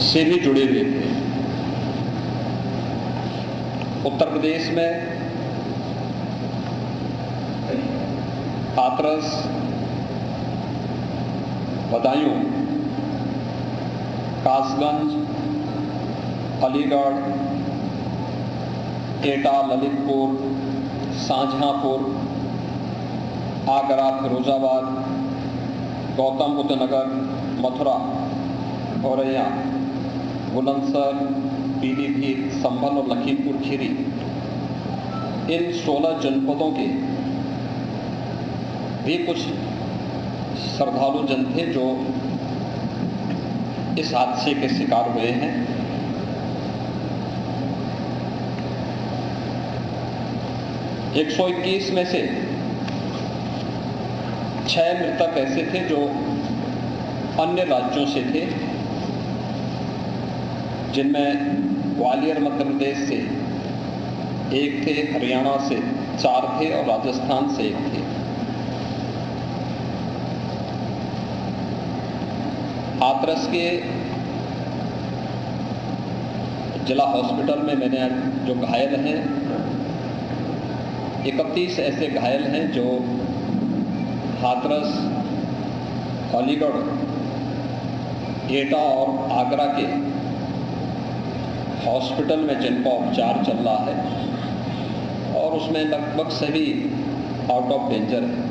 से भी जुड़े हुए थे। उत्तर प्रदेश में हाथरस, बदायूं, कासगंज, अलीगढ़, एटा, ललितपुर, शाहजहांपुर, आगरा, फिरोजाबाद, गौतम बुद्ध नगर, मथुरा, औरैया, बुलंदशहर, पीलीभीत, संभल और लखीमपुर खीरी, इन 16 जनपदों के भी कुछ श्रद्धालु जन थे जो इस हादसे के शिकार हुए हैं। एक 121 में से 6 मृतक ऐसे थे जो अन्य राज्यों से थे, जिनमें ग्वालियर मध्य प्रदेश से 1 थे, हरियाणा से 4 थे और राजस्थान से 1 थे। हाथरस के जिला हॉस्पिटल में मैंने जो घायल हैं, 31 ऐसे घायल हैं जो हाथरस, अलीगढ़, एटा और आगरा के हॉस्पिटल में जिनका उपचार चल रहा है और उसमें लगभग सभी आउट ऑफ डेंजर है।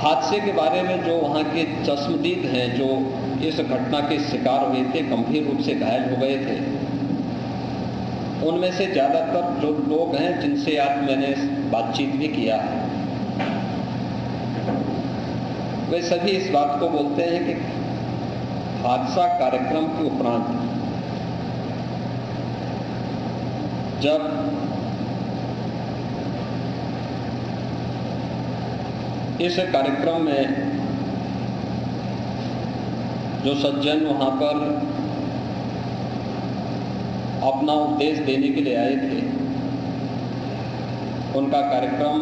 हादसे के बारे में जो वहाँ के चश्मदीद हैं, जो इस घटना के शिकार हुए थे, गंभीर रूप से घायल हो गए थे, उनमें से ज़्यादातर जो लोग हैं जिनसे आज मैंने बातचीत भी किया है, वे सभी इस बात को बोलते हैं कि हादसा कार्यक्रम के उपरांत जब इस कार्यक्रम में जो सज्जन वहाँ पर अपना उपदेश देने के लिए आए थे, उनका कार्यक्रम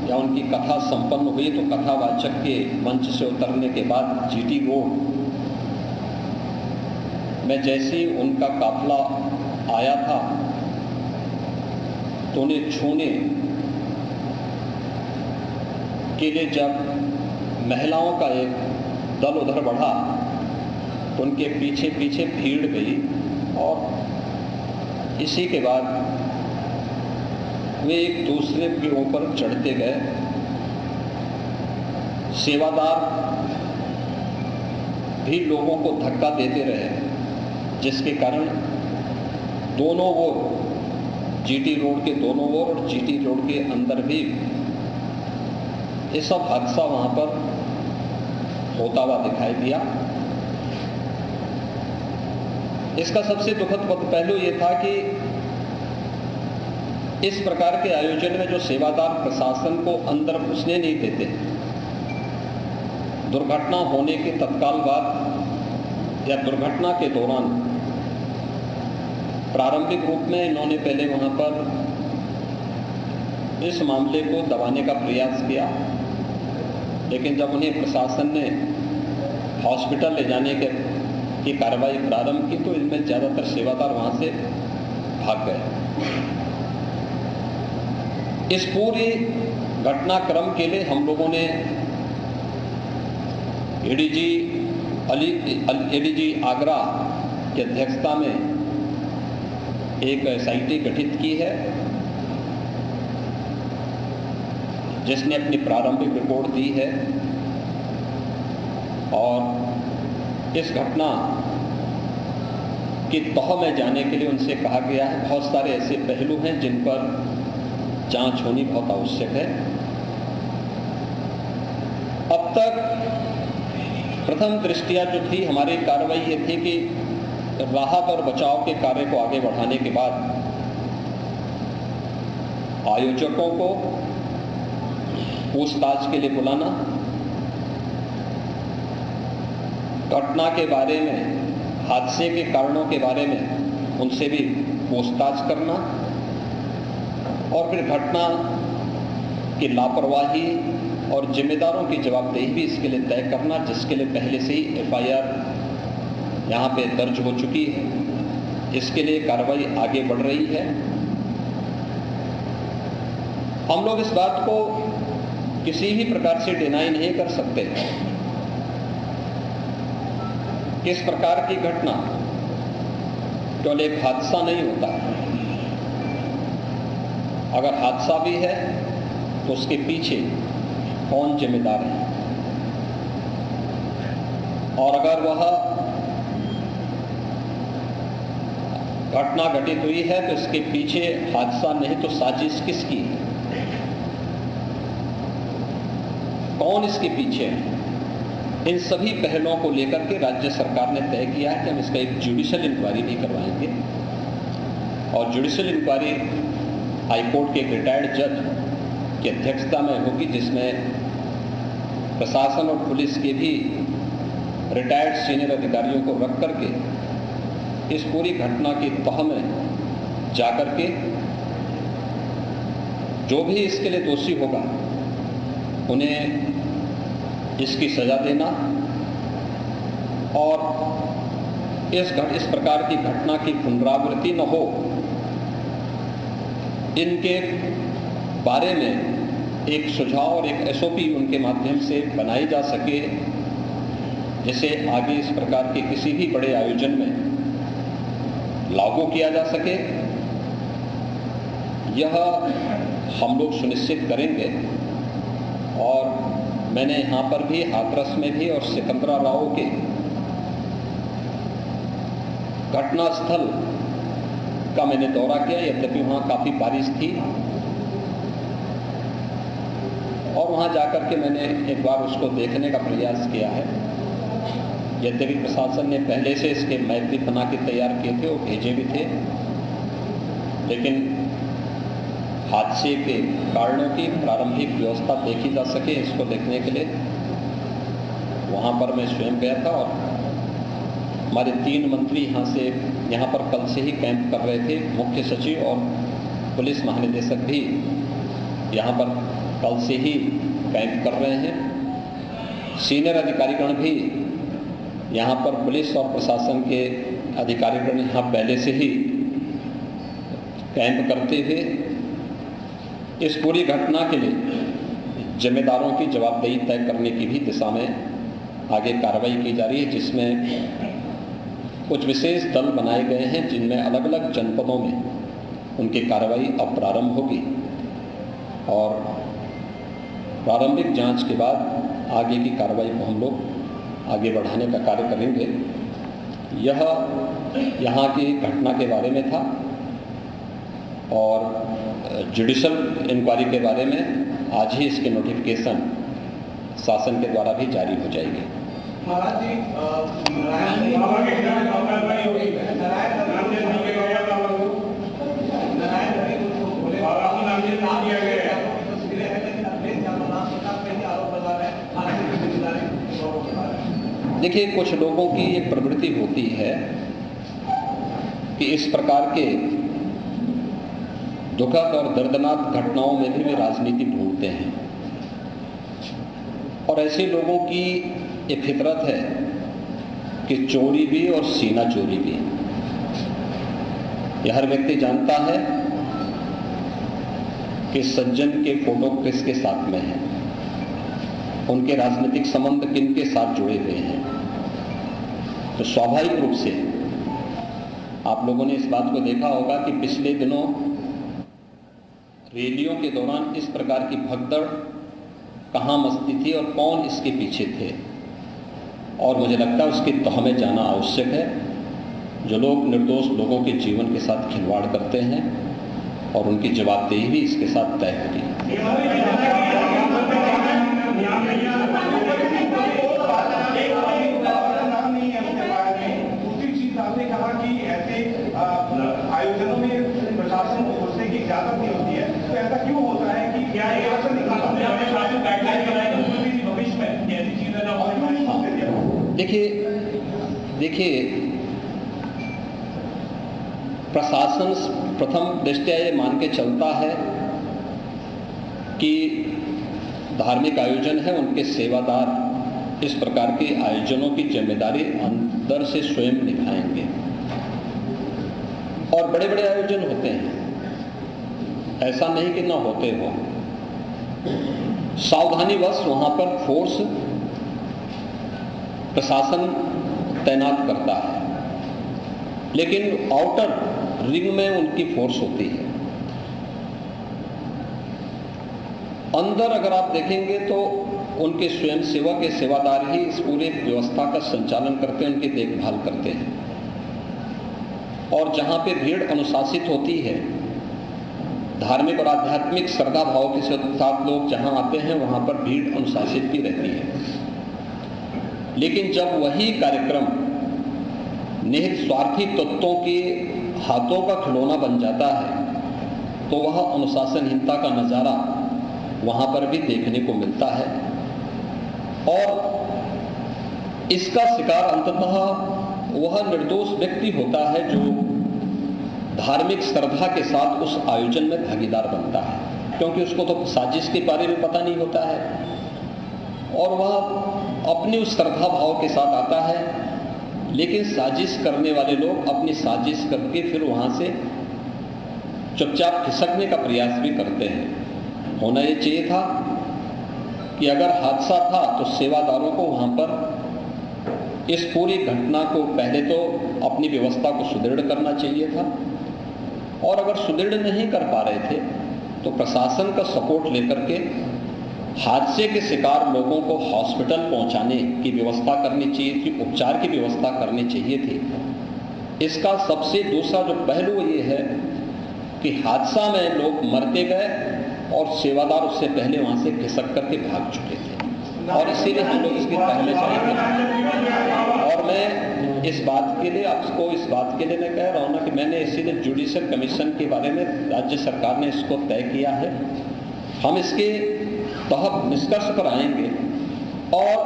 या उनकी कथा संपन्न हुई तो कथावाचक के मंच से उतरने के बाद जीटी रोड में जैसे ही उनका काफिला आया था तो उन्हें छूने के लिए जब महिलाओं का एक दल उधर बढ़ा तो उनके पीछे पीछे भीड़ गई और इसी के बाद वे एक दूसरे के ऊपर चढ़ते गए। सेवादार भी लोगों को धक्का देते रहे, जिसके कारण दोनों ओर, जीटी रोड के दोनों ओर और जीटी रोड के अंदर भी ये सब हादसा वहाँ पर होता हुआ दिखाई दिया। इसका सबसे दुखद पहलू ये था कि इस प्रकार के आयोजन में जो सेवादार प्रशासन को अंदर घुसने नहीं देते, दुर्घटना होने के तत्काल बाद या दुर्घटना के दौरान प्रारंभिक रूप में इन्होंने पहले वहाँ पर इस मामले को दबाने का प्रयास किया, लेकिन जब उन्हें प्रशासन ने हॉस्पिटल ले जाने की कार्रवाई प्रारंभ की तो इनमें ज़्यादातर सेवादार वहाँ से भाग गए। इस पूरी घटनाक्रम के लिए हम लोगों ने एडीजी आगरा की अध्यक्षता में एक SIT गठित की है, जिसने अपनी प्रारंभिक रिपोर्ट दी है और इस घटना की तह में जाने के लिए उनसे कहा गया है। बहुत सारे ऐसे पहलू हैं जिन पर जांच होनी बहुत आवश्यक है। अब तक प्रथम दृष्टया जो थी हमारी कार्रवाई ये थी कि राहत और बचाव के कार्य को आगे बढ़ाने के बाद आयोजकों को पूछताछ के लिए बुलाना, घटना के बारे में, हादसे के कारणों के बारे में उनसे भी पूछताछ करना और फिर घटना की लापरवाही और जिम्मेदारों की जवाबदेही भी इसके लिए तय करना, जिसके लिए पहले से ही FIR यहाँ पे दर्ज हो चुकी है। इसके लिए कार्रवाई आगे बढ़ रही है। हम लोग इस बात को किसी भी प्रकार से डिनाई नहीं कर सकते। इस प्रकार की घटना केवल एक हादसा नहीं होता। अगर हादसा भी है तो उसके पीछे कौन जिम्मेदार है, और अगर वह घटना घटित हुई है तो इसके पीछे हादसा नहीं तो साजिश किसकी है, कौन इसके पीछे है। इन सभी पहलुओं को लेकर के राज्य सरकार ने तय किया है कि हम इसका एक जुडिशियल इंक्वायरी भी करवाएंगे, और जुडिशियल इंक्वायरी हाईकोर्ट के एक रिटायर्ड जज की अध्यक्षता में होगी, जिसमें प्रशासन और पुलिस के भी रिटायर्ड सीनियर अधिकारियों को रख करके इस पूरी घटना की तह में जाकर के जो भी इसके लिए दोषी होगा उन्हें इसकी सजा देना, और इस प्रकार की घटना की पुनरावृत्ति न हो, इनके बारे में एक सुझाव और एक SOP उनके माध्यम से बनाई जा सके, जिसे आगे इस प्रकार के किसी भी बड़े आयोजन में लागू किया जा सके। यह हम लोग सुनिश्चित करेंगे। और मैंने यहाँ पर भी हाथरस में भी और सिकंदराबाद के घटनास्थल का मैंने दौरा किया, यद्यपि वहाँ काफ़ी बारिश थी, और वहाँ जाकर के मैंने एक बार उसको देखने का प्रयास किया है। यद्यपि प्रशासन ने पहले से इसके मैप भी बना के तैयार किए थे और भेजे भी थे, लेकिन हादसे के कारणों की प्रारंभिक व्यवस्था देखी जा सके, इसको देखने के लिए वहाँ पर मैं स्वयं गया था। और हमारे 3 मंत्री यहाँ पर कल से ही कैंप कर रहे थे। मुख्य सचिव और पुलिस महानिदेशक भी यहाँ पर कल से ही कैंप कर रहे हैं। सीनियर अधिकारीगण भी यहाँ पर पुलिस और प्रशासन के अधिकारीगण यहाँ पहले से ही कैंप करते हुए इस पूरी घटना के लिए जिम्मेदारों की जवाबदेही तय करने की भी दिशा में आगे कार्रवाई की जा रही है, जिसमें कुछ विशेष दल बनाए गए हैं, जिनमें अलग अलग जनपदों में उनकी कार्रवाई अब प्रारंभ होगी, और प्रारंभिक जांच के बाद आगे की कार्रवाई को हम लोग आगे बढ़ाने का कार्य करेंगे। यह यहाँ की घटना के बारे में था, और जुडिशियल इंक्वायरी के बारे में आज ही इसके नोटिफिकेशन शासन के द्वारा भी जारी हो जाएगी। महाराज जी, देखिए, कुछ लोगों की एक प्रवृत्ति होती है कि इस प्रकार के दुखद और दर्दनाक घटनाओं में भी वे राजनीति ढूंढते हैं, और ऐसे लोगों की ये फितरत है कि चोरी भी और सीना चोरी भी। यह हर व्यक्ति जानता है कि सज्जन के फोटो किसके साथ में है, उनके राजनीतिक संबंध किन के साथ जुड़े हुए हैं। तो स्वाभाविक रूप से आप लोगों ने इस बात को देखा होगा कि पिछले दिनों रैलियों के दौरान इस प्रकार की भगदड़ कहाँ मचती थी और कौन इसके पीछे थे, और मुझे लगता है उसकी तह में जाना आवश्यक है। जो लोग निर्दोष लोगों के जीवन के साथ खिलवाड़ करते हैं, और उनकी जवाबदेही भी इसके साथ तय होगी। आयोजनों में प्रशासन को घुसने की इजाजत नहीं होती है, तो ऐसा क्यों होता है कि क्या ये भविष्य में ऐसी चीजें ना हो? देखिए, प्रशासन प्रथम दृष्टया ये मान के चलता है कि धार्मिक आयोजन है उनके सेवादार इस प्रकार के आयोजनों की जिम्मेदारी अंदर से स्वयं निभाएंगे। और बड़े बड़े आयोजन होते हैं, ऐसा नहीं कि ना होते हो, सावधानीवश वहां पर फोर्स प्रशासन तैनात करता है, लेकिन आउटर रिंग में उनकी फोर्स होती है। अंदर अगर आप देखेंगे तो उनके स्वयंसेवक के सेवादार ही इस पूरे व्यवस्था का संचालन करते हैं, उनकी देखभाल करते हैं। और जहां पे भीड़ अनुशासित होती है, धार्मिक और आध्यात्मिक श्रद्धा भाव के साथ लोग जहां आते हैं वहां पर भीड़ अनुशासित भी रहती है। लेकिन जब वही कार्यक्रम निहित स्वार्थी तत्वों के हाथों का खिलौना बन जाता है तो वह अनुशासनहीनता का नजारा वहां पर भी देखने को मिलता है। और इसका शिकार अंततः वह निर्दोष व्यक्ति होता है जो धार्मिक श्रद्धा के साथ उस आयोजन में भागीदार बनता है, क्योंकि उसको तो साजिश के बारे में पता नहीं होता है और वह अपनी उस श्रद्धा भाव के साथ आता है। लेकिन साजिश करने वाले लोग अपनी साजिश करके फिर वहां से चुपचाप खिसकने का प्रयास भी करते हैं। होना ये चाहिए था कि अगर हादसा था तो सेवादारों को वहां पर इस पूरी घटना को पहले तो अपनी व्यवस्था को सुदृढ़ करना चाहिए था, और अगर सुदृढ़ नहीं कर पा रहे थे तो प्रशासन का सपोर्ट लेकर के हादसे के शिकार लोगों को हॉस्पिटल पहुंचाने की व्यवस्था करनी चाहिए थी, उपचार की व्यवस्था करनी चाहिए थी। इसका सबसे दूसरा जो पहलू ये है कि हादसा में लोग मरते गए और सेवादार उससे पहले वहां से खिसक करके भाग चुके थे, और इसीलिए हम लोग इसके पहले चले। और मैं इस बात के लिए आपको इस बात के लिए मैं कह रहा हूं ना कि मैंने इसीलिए जुडिशियल कमीशन के बारे में राज्य सरकार ने इसको तय किया है। हम इसके तहत निष्कर्ष पर आएंगे और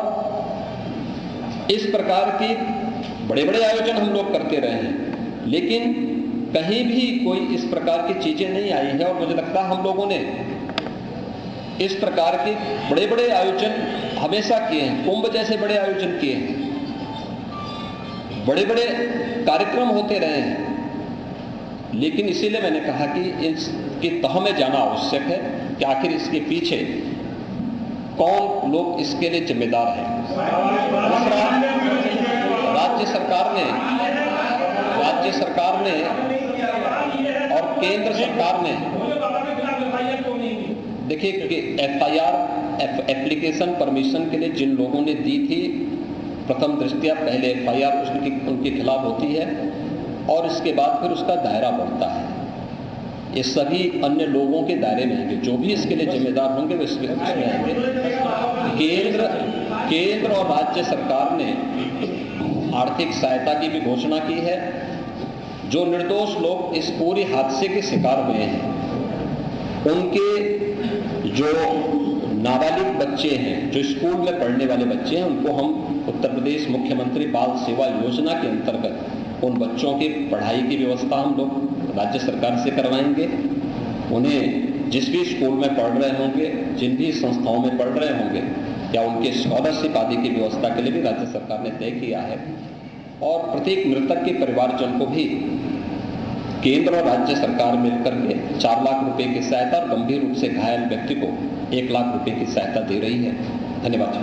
इस प्रकार के बड़े बड़े आयोजन हम लोग करते रहे हैं, लेकिन कहीं भी कोई इस प्रकार की चीजें नहीं आई है। और मुझे लगता है हम लोगों ने इस प्रकार के बड़े बड़े आयोजन हमेशा किए हैं, कुंभ जैसे बड़े आयोजन किए हैं, बड़े बड़े कार्यक्रम होते रहे हैं। लेकिन इसीलिए मैंने कहा कि इसकी तह में जाना आवश्यक है कि आखिर इसके पीछे कौन लोग इसके लिए जिम्मेदार हैं। दूसरा, राज्य सरकार ने और केंद्र सरकार ने, देखिए कि एफआईआर एप्लीकेशन परमिशन के लिए जिन लोगों ने दी थी, प्रथम दृष्टया पहले एफआईआर उनके खिलाफ होती है और इसके बाद फिर उसका दायरा बढ़ता है। ये सभी अन्य लोगों के दायरे में आएंगे, जो भी इसके लिए जिम्मेदार होंगे वे इसमें आएंगे। केंद्र और राज्य सरकार ने आर्थिक सहायता की भी घोषणा की है। जो निर्दोष लोग इस पूरे हादसे के शिकार हुए हैं, उनके जो नाबालिग बच्चे हैं, जो स्कूल में पढ़ने वाले बच्चे हैं, उनको हम उत्तर प्रदेश मुख्यमंत्री बाल सेवा योजना के अंतर्गत उन बच्चों की पढ़ाई की व्यवस्था हम लोग राज्य सरकार से करवाएंगे। उन्हें जिस भी स्कूल में पढ़ रहे होंगे, जिन भी संस्थाओं में पढ़ रहे होंगे, या उनके स्कॉलरशिप आदि की व्यवस्था के लिए भी राज्य सरकार ने तय किया है। और प्रत्येक मृतक के परिवारजन को भी केंद्र और राज्य सरकार मिलकर के 4 लाख रुपए की सहायता और गंभीर रूप से घायल व्यक्ति को 1 लाख रुपए की सहायता दे रही है। धन्यवाद।